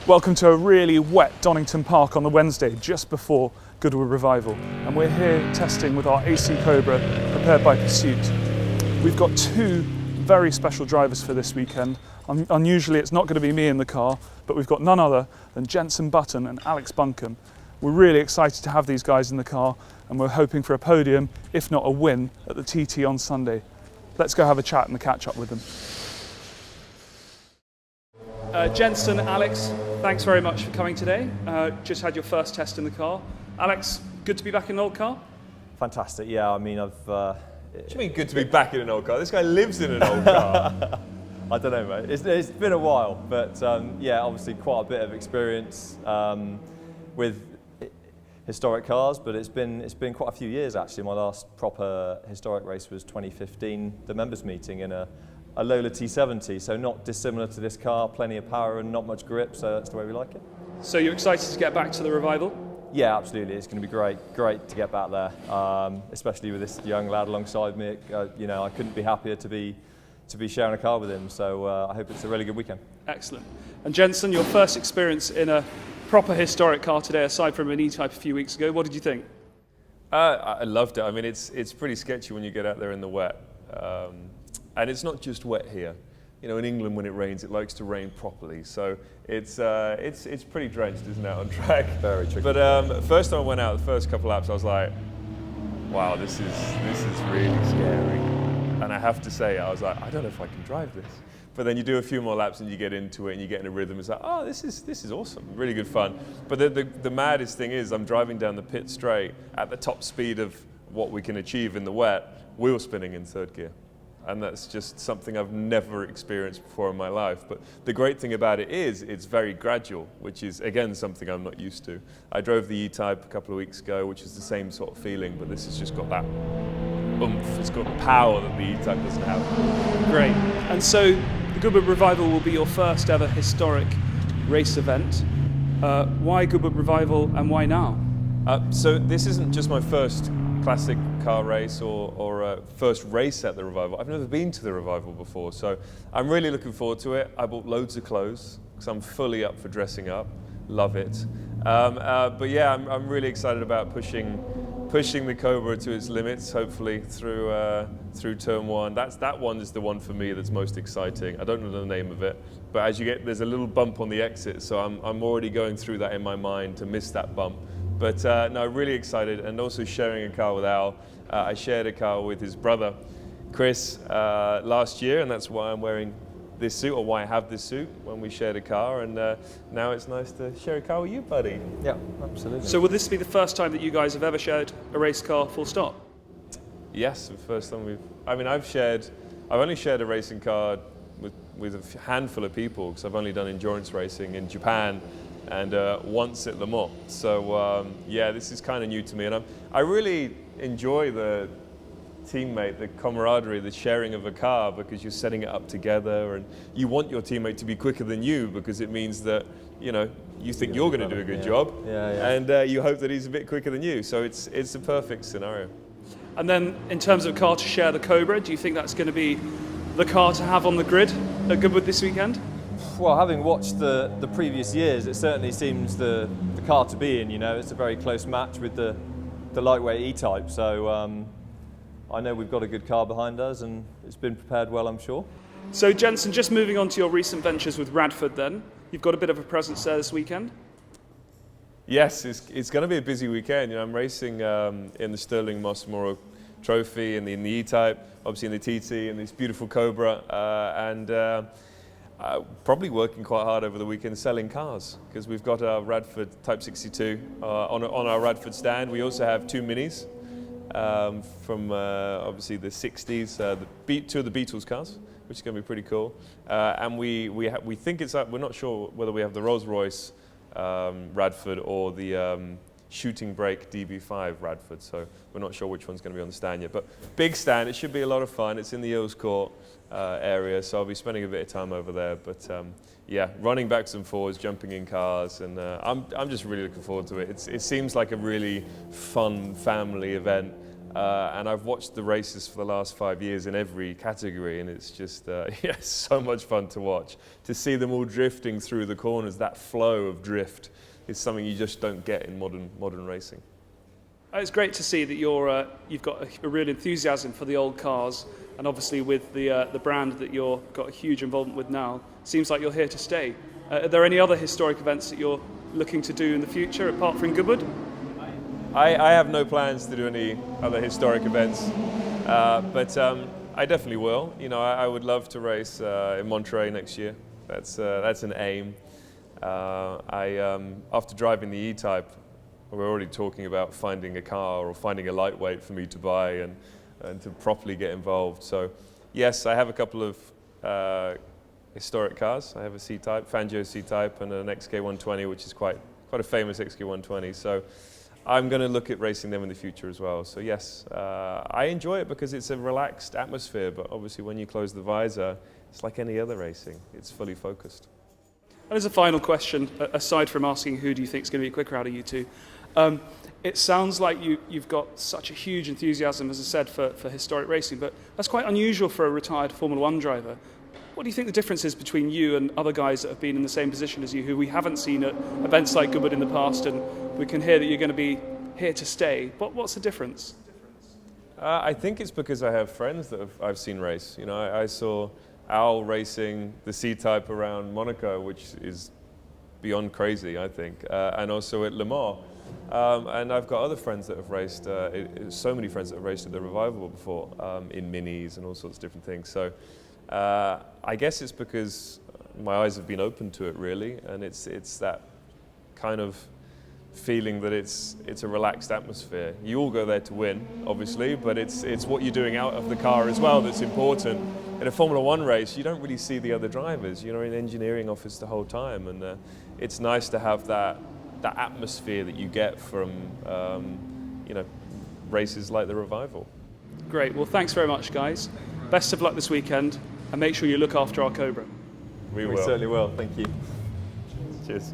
Welcome to a really wet Donington Park on the Wednesday just before Goodwood Revival, and we're here testing with our AC Cobra prepared by Pursuit. We've got two very special drivers for this weekend. Unusually it's not going to be me in the car, but we've got none other than Jenson and Alex Buncombe. We're really excited to have these guys in the car, and we're hoping for a podium, if not a win, at the TT on Sunday. Let's go have a chat and catch up with them. Jenson, Alex, thanks very much for coming today. Just had your first test in the car. Alex, good to be back in an old car? Fantastic, yeah. I mean, What do you mean good to be back in an old car? This guy lives in an old car. I don't know, mate. It's been a while, but yeah, obviously quite a bit of experience with historic cars, but it's been quite a few years actually. My last proper historic race was 2015, the members meeting in a Lola T70, so not dissimilar to this car, plenty of power and not much grip, so that's the way we like it. So you're excited to get back to the Revival? Yeah, absolutely. It's going to be great to get back there, especially with this young lad alongside me. You know, I couldn't be happier to be sharing a car with him, so I hope it's a really good weekend. Excellent. And Jenson, your first experience in a proper historic car today, aside from an E-Type a few weeks ago, what did you think? I loved it. I mean, it's pretty sketchy when you get out there in the wet. And it's not just wet here. You know, in England when it rains, it likes to rain properly. So it's pretty drenched, isn't it, on track? Very tricky. But first time I went out, the first couple laps, I was like, wow, this is really scary. And I have to say, I was like, I don't know if I can drive this. But then you do a few more laps and you get into it and you get in a rhythm. It's like, oh, this is awesome, really good fun. But the maddest thing is I'm driving down the pit straight at the top speed of what we can achieve in the wet, wheel spinning in third gear. And that's just something I've never experienced before in my life. But the great thing about it is it's very gradual, which is, again, something I'm not used to. I drove the E-Type a couple of weeks ago, which is the same sort of feeling, but this has just got that oomph. It's got the power that the E-Type doesn't have. Great. And so the Goodwood Revival will be your first ever historic race event. Why Goodwood Revival and why now? So this isn't just my first classic car race or first race at the Revival. I've never been to the Revival before, so I'm really looking forward to it. I bought loads of clothes because I'm fully up for dressing up. Love it. But yeah, I'm really excited about pushing the Cobra to its limits, hopefully through turn one. That one is the one for me that's most exciting. I don't know the name of it, but as you get, there's a little bump on the exit, so I'm already going through that in my mind to miss that bump. But no, really excited, and also sharing a car with Al. I shared a car with his brother, Chris, last year, and that's why I'm wearing this suit, or why I have this suit when we shared a car, and now it's nice to share a car with you, buddy. Yeah, absolutely. So will this be the first time that you guys have ever shared a race car full stop? Yes, the first time I've only shared a racing car with a handful of people, because I've only done endurance racing in Japan, and once at Le Mans. So yeah, this is kind of new to me, and I really enjoy the teammate, the camaraderie, the sharing of a car, because you're setting it up together, and you want your teammate to be quicker than you, because it means that, you know, you think you're going to do a good job, and you hope that he's a bit quicker than you. So it's a perfect scenario. And then in terms of car to share the Cobra, do you think that's going to be the car to have on the grid at Goodwood this weekend? Well, having watched the previous years, it certainly seems the car to be in. You know, it's a very close match with the lightweight E-Type. So I know we've got a good car behind us, and it's been prepared well, I'm sure. So Jenson, just moving on to your recent ventures with Radford then, you've got a bit of a presence there this weekend? Yes, it's going to be a busy weekend. You know, I'm racing in the Sterling Moss Moro Trophy, in the E-Type, obviously in the TT, and this beautiful Cobra, and probably working quite hard over the weekend selling cars, because we've got our Radford Type 62 on our Radford stand. We also have two Minis from obviously the 60s, two of the Beatles cars, which is going to be pretty cool. And we think it's we're not sure whether we have the Rolls-Royce Radford or the Shooting Brake DB5 Radford, so we're not sure which one's going to be on the stand yet. But big stand, it should be a lot of fun. It's in the Earls Court area, so I'll be spending a bit of time over there. But yeah, running backs and forwards, jumping in cars, and I'm just really looking forward to it. It seems like a really fun family event. And I've watched the races for the last 5 years in every category, and it's just yeah, so much fun to watch. To see them all drifting through the corners, that flow of drift is something you just don't get in modern racing. It's great to see that you've got a real enthusiasm for the old cars, and obviously with the brand that you've got a huge involvement with now, seems like you're here to stay. Are there any other historic events that you're looking to do in the future apart from Goodwood? I have no plans to do any other historic events, but I definitely will. You know, I would love to race in Monterey next year. That's an aim. After driving the E-Type, we're already talking about finding a car or finding a lightweight for me to buy and to properly get involved. So yes, I have a couple of historic cars. I have a C-Type, Fangio C-Type, and an XK120, which is quite a famous XK120. So I'm going to look at racing them in the future as well. So yes, I enjoy it because it's a relaxed atmosphere, but obviously when you close the visor, it's like any other racing. It's fully focused. And as a final question, aside from asking who do you think is going to be quicker out of you two, it sounds like you've got such a huge enthusiasm, as I said, for historic racing, but that's quite unusual for a retired Formula One driver. What do you think the difference is between you and other guys that have been in the same position as you, who we haven't seen at events like Goodwood in the past, and we can hear that you're going to be here to stay? What's the difference? I think it's because I have friends that I've seen race. You know, I saw Al racing the C-Type around Monaco, which is beyond crazy, I think, and also at Le Mans. And I've got other friends that have raced, so many friends that have raced at the Revival before, in minis and all sorts of different things. So I guess it's because my eyes have been open to it, really, and it's that kind of feeling that it's a relaxed atmosphere. You all go there to win, obviously, but it's what you're doing out of the car as well that's important. In a Formula One race, you don't really see the other drivers. You're in the engineering office the whole time, and it's nice to have that atmosphere that you get from races like the Revival. Great. Well, thanks very much, guys. Best of luck this weekend, and make sure you look after our Cobra. We certainly will. Thank you. Cheers.